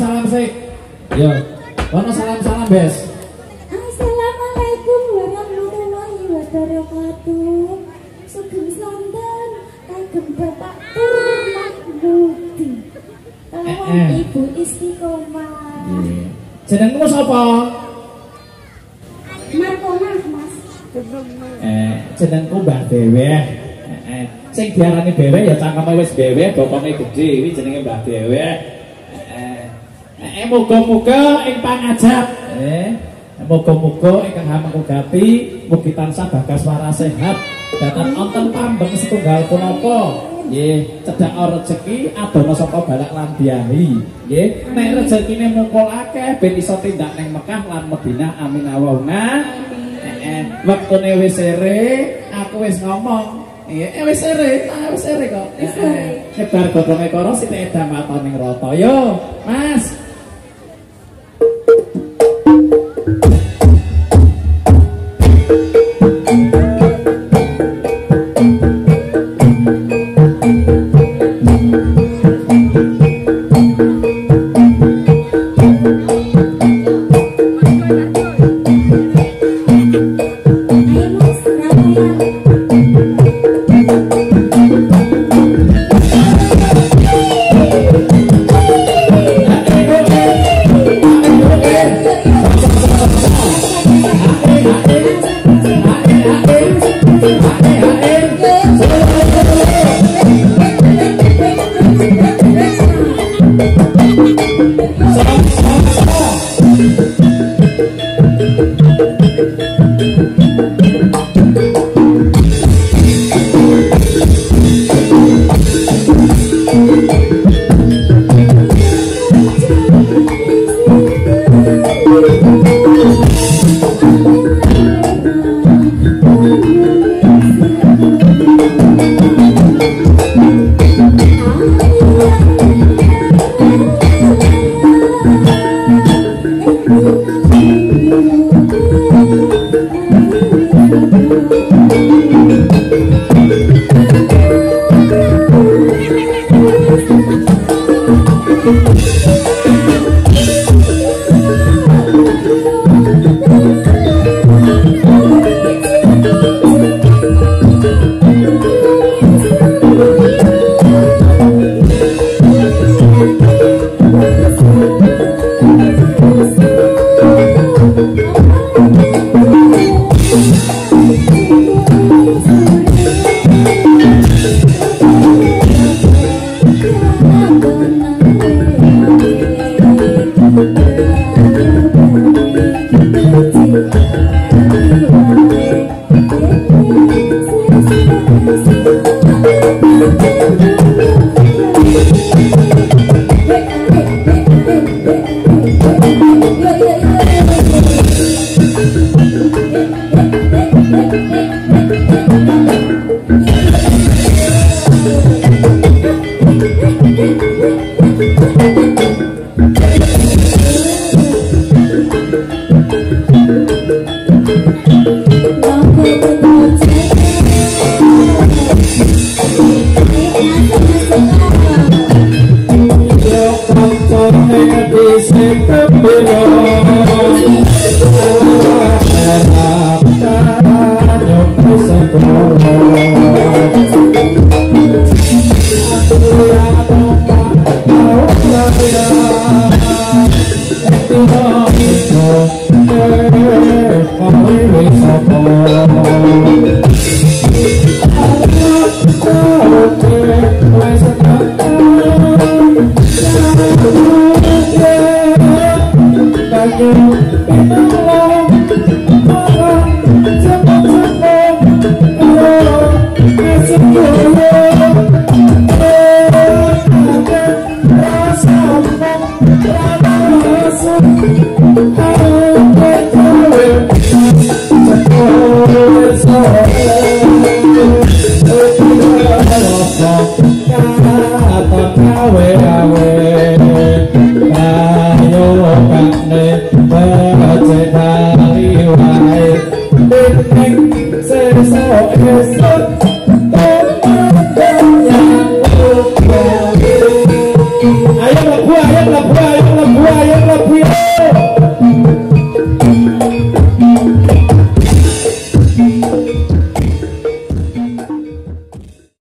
Salam sih. Yo, ono salam bes. Assalamualaikum warahmatullahi wabarakatuh. Sugeng sonten kagem Bapak Purman Budi. Ibu Istiqomah. Jenengmu sapa? Markona, Mas. Jenengku Mbah Dewe. Sing diarani Dewe ya cangkeme wis Dewe, bokone gedhe, iki jenenge Mbah Dewe. Muga-muga ing pangajap, muga-muga ingkang hamengku gati mugi tansah bagas waras sehat, dhateng wonten pambeng setunggal punapa, nggih, cedhak rezeki adono saka balak lan diahi, nggih. Nek rezekine mungkul akeh ben iso tindak ning Mekah lan Madinah, amin Allahumma. Wektune wis sere, aku wis ngomong. Wis sere kok. Nyebar godhonge karo sithik edan mataning rata. Yo, Mas. Ayo Awe awe ayo kane